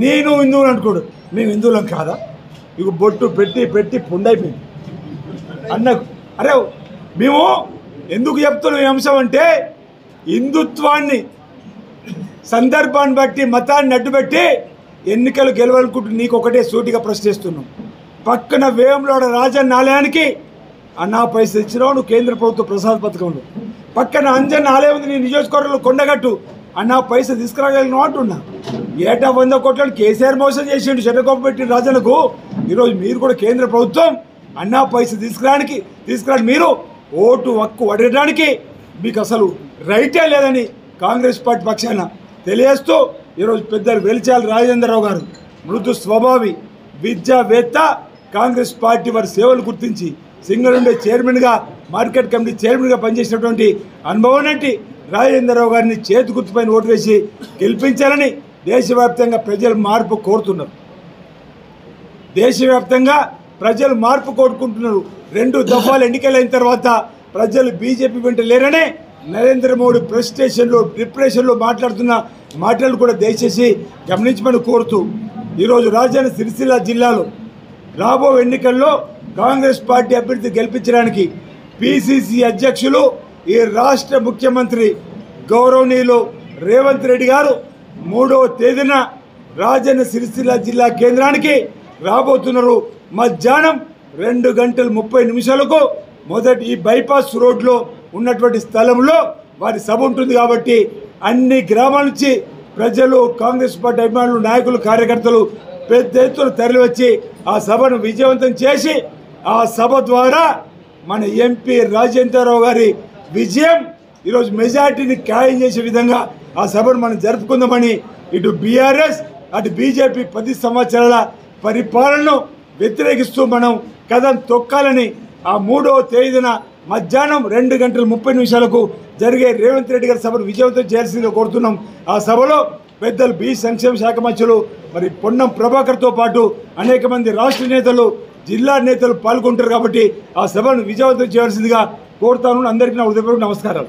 నేను హిందువులు అనుకోడు, మేము హిందువులం కాదా? ఇక బొట్టు పెట్టి పెట్టి పుండైపోయింది అన్నకు. అరే మేము ఎందుకు చెప్తున్నాం ఈ అంశం అంటే, హిందుత్వాన్ని సందర్భాన్ని బట్టి మతాన్ని అడ్డుపెట్టి ఎన్నికలు గెలవాలనుకుంటూ నీకు ఒకటే సూటిగా ప్రశ్నిస్తున్నాం. పక్కన వేములవాడ రాజన్న ఆలయానికి అన్నా పైసలు ఇచ్చినావు నువ్వు కేంద్ర ప్రభుత్వ ప్రసాద పథకంలో. పక్కన అంజన్న ఆలయం ఉంది నీ నియోజకవర్గంలో కొండగట్టు, అన్నా పైసలు తీసుకురాగలిగినావు అంటున్నా. ఏటా 100 కోట్లను కేసీఆర్ మోసం చేసిండు చెడ్డగొప్ప పెట్టిన రాజన్నకు. ఈరోజు మీరు కూడా కేంద్ర ప్రభుత్వం అన్నా పైసలు తీసుకురాని మీరు ఓటు హక్కు అడగడానికి మీకు అసలు రైటే లేదని కాంగ్రెస్ పార్టీ పక్షాన తెలియజేస్తూ ఈరోజు పెద్దలు వెలిచాల రాజేంద్రరావు గారు మృదు స్వభావి విద్యావేత్త, కాంగ్రెస్ పార్టీ వారి సేవలు గుర్తించి సింగరుండే చైర్మన్గా మార్కెట్ కమిటీ చైర్మన్గా పనిచేసినటువంటి అనుభవం నుండి రాజేంద్రరావు గారిని చేతి గుర్తుపైన ఓటు వేసి గెలిపించాలని దేశవ్యాప్తంగా ప్రజలు మార్పు కోరుతున్నారు. దేశవ్యాప్తంగా ప్రజలు మార్పు కోరుకుంటున్నారు. 2 దఫాలు ఎన్నికలైన తర్వాత ప్రజలు బీజేపీ వెంట లేరనే నరేంద్ర మోడీ ప్రెస్ స్టేషన్లో డిప్రెషన్లో మాట్లాడుతున్న మాటలు కూడా దయచేసి గమనించమని కోరుతూ ఈరోజు రాజధాని సిరిసిల్ల జిల్లాలో రాబో ఎన్నికల్లో కాంగ్రెస్ పార్టీ అభ్యర్థి గెలిపించడానికి పిసిసి అధ్యక్షులు ఈ రాష్ట్ర ముఖ్యమంత్రి గౌరవనీయులు రేవంత్ రెడ్డి గారు 3వ తేదీన రాజన్న సిరిసిల్ల జిల్లా కేంద్రానికి రాబోతున్నారు. మధ్యాహ్నం 2:30 మొదటి ఈ బైపాస్ రోడ్లో ఉన్నటువంటి స్థలంలో వారి సభ ఉంటుంది. కాబట్టి అన్ని గ్రామాల నుంచి ప్రజలు, కాంగ్రెస్ పార్టీ అభిమానులు, నాయకులు, కార్యకర్తలు పెద్ద ఎత్తున తరలివచ్చి ఆ సభను విజయవంతం చేసి ఆ సభ ద్వారా మన ఎంపీ రాజేంద్రరావు గారి విజయం ఈరోజు మెజార్టీని ఖాయం చేసే విధంగా ఆ సభను మనం జరుపుకుందామని ఇటు బీఆర్ఎస్ అటు బీజేపీ 10 సంవత్సరాల పరిపాలనను వ్యతిరేకిస్తూ మనం కదం తొక్కాలని ఆ 3వ తేదీన మధ్యాహ్నం 2:30 జరిగే రేవంత్ రెడ్డి గారి సభను విజయవంతం చేయాల్సిందిగా కోరుతున్నాం. ఆ సభలో పెద్దలు బి సంక్షేమ శాఖ మంత్రులు మరి పొన్నం ప్రభాకర్తో పాటు అనేక మంది రాష్ట్ర నేతలు, జిల్లా నేతలు పాల్గొంటారు. కాబట్టి ఆ సభను విజయవంతం చేయాల్సిందిగా కోరుతాను. అందరికీ నా హృదయపూర్వక నమస్కారాలు.